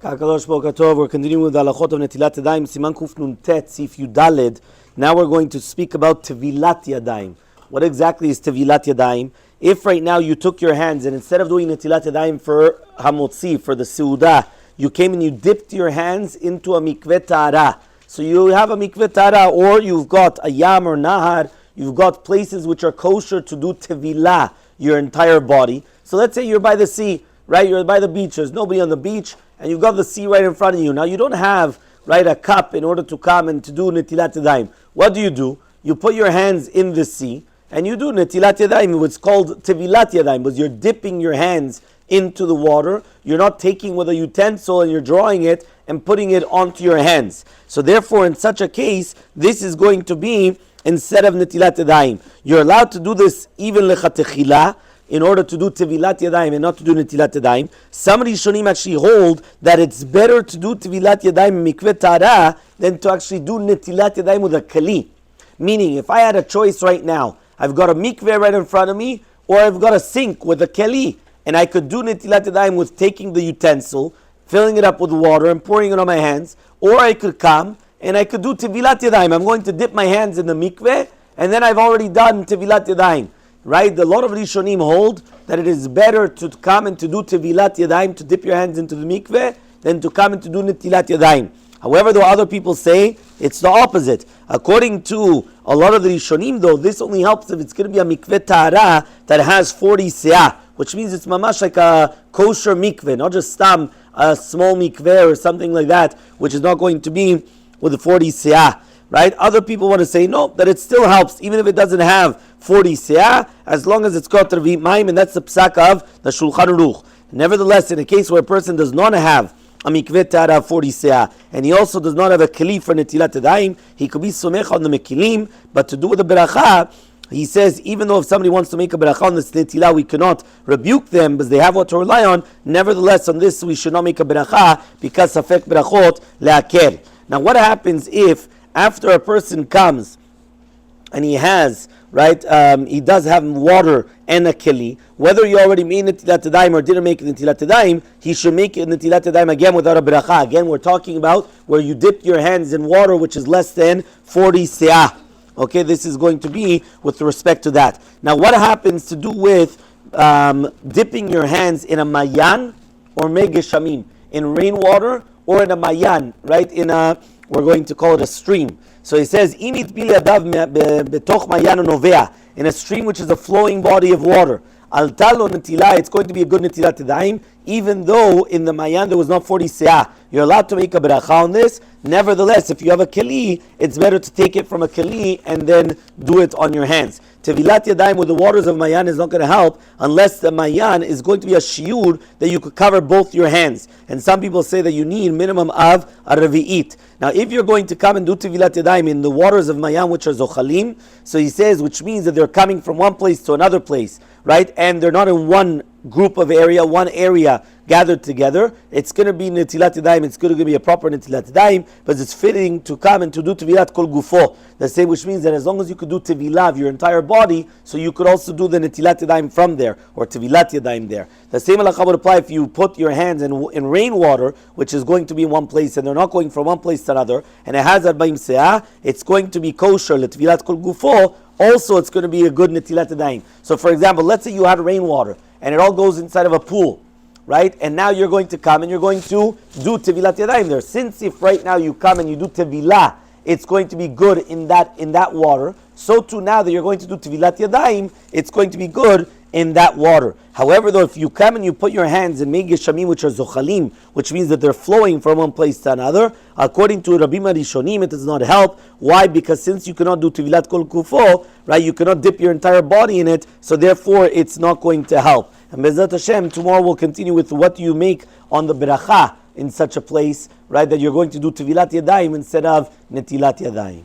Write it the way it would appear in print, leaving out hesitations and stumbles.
Kakalosh Boker Tov. We're continuing with the halachot of Netilat Yadayim, Siman Kuf Nun Tet, Sif Yudaled. Now we're going to speak about Tevilat Yadayim. What exactly is Tevilat Yadayim? If right now you took your hands and instead of doing Netilat Yadayim for Hamotzi, for the Seudah, you came and you dipped your hands into a mikveh tahara. So you have a mikveh tahara, or you've got a yam or nahar, you've got places which are kosher to do tevilah, your entire body. So let's say you're by the sea, right? You're by the beach, there's nobody on the beach, and you've got the sea right in front of you. Now you don't have, right, a cup in order to come and to do Netilat Yadayim. What do? You put your hands in the sea, and you do Netilat Yadayim, what's called Tevilat Yadayim, because you're dipping your hands into the water. You're not taking with a utensil and you're drawing it and putting it onto your hands. So therefore, in such a case, this is going to be instead of Netilat Yadayim. You're allowed to do this even lechatechila, in order to do Tevilat Yadayim and not to do Netilat Yadayim. Some Rishonim actually hold that it's better to do Tevilat Yadayim mikveh tahara than to actually do Netilat Yadayim with a keli. Meaning, if I had a choice right now, I've got a mikveh right in front of me, or I've got a sink with a keli, and I could do Netilat Yadayim with taking the utensil, filling it up with water and pouring it on my hands, or I could come and I could do Tevilat Yadayim. I'm going to dip my hands in the mikveh, and then I've already done Tevilat Yadayim. Right? A lot of Rishonim hold that it is better to come and to do Tevilat Yadayim, to dip your hands into the mikveh, than to come and to do Netilat Yadayim. However, though other people say it's the opposite. According to a lot of the Rishonim, though, this only helps if it's going to be a mikveh tahara that has 40 seah, which means it's mamash like a kosher mikveh, not just a small mikveh or something like that, which is not going to be with the 40 seah. Right? Other people want to say no, that it still helps, even if it doesn't have 40 seah, as long as it's got Revit Maim, and that's the psak of the Shulchan Aruch. Nevertheless, in a case where a person does not have a mikveh tahara of 40 seah, and he also does not have a keli for Netilat Yadayim, he could be somech on the mekilim, but to do with the beracha, he says, even though if somebody wants to make a beracha on this netilah, we cannot rebuke them because they have what to rely on. Nevertheless, on this we should not make a beracha because safek berachot leaker. Now, what happens if after a person comes and he has, right, he does have water and a keli, whether he already made Netilat Yadayim or didn't make Netilat Yadayim, he should make Netilat Yadayim again without a beracha. Again, we're talking about where you dip your hands in water which is less than 40 seah. Okay, this is going to be with respect to that. Now, what happens to do with dipping your hands in a mayan or megeshamim, in rainwater or in a mayan, right, we're going to call it a stream. So he says, in a stream which is a flowing body of water. It's going to be a good Netilat Yadayim, even though in the mayan there was not 40 seah. You're allowed to make a beracha on this. Nevertheless, if you have a keli, it's better to take it from a keli and then do it on your hands. Tevilat Yadayim with the waters of mayan is not going to help unless the mayan is going to be a shiur that you could cover both your hands. And some people say that you need minimum of a revi'it. Now, if you're going to come and do Tevilat Yadayim in the waters of mayan, which are zochalim, so he says, which means that they're coming from one place to another place, right? And they're not in one group of area, one area gathered together. It's going to be Netilat Yadayim. It's going to be a proper Netilat Yadayim, but it's fitting to come and to do Tevilat Kol Gufo. The same, which means that as long as you could do Tevilah of your entire body, so you could also do the Netilat Yadayim from there, or Tevilat Yadayim there. The same halakha would apply if you put your hands in rainwater, which is going to be in one place, and they're not going from one place to another, and it has 40 seah, it's going to be kosher, Tevilat Kol Gufo. Also, it's going to be a good Netilat Yadayim. So, for example, let's say you had rainwater, and it all goes inside of a pool, right? And now you're going to come and you're going to do Tevilat Yadayim there. Since if right now you come and you do Tevilah, it's going to be good in that water. So too now that you're going to do Tevilat Yadayim, it's going to be good in that water. However, though, if you come and you put your hands in megeshamim, which are zochalim, which means that they're flowing from one place to another, according to Rabbi Rishonim, it does not help. Why? Because since you cannot do Tevilat Kol Kufo, right, you cannot dip your entire body in it, so therefore it's not going to help. And Bezat Hashem, tomorrow we'll continue with what do you make on the beracha in such a place, right, that you're going to do Tevilat Yadayim instead of Netilat Yadayim.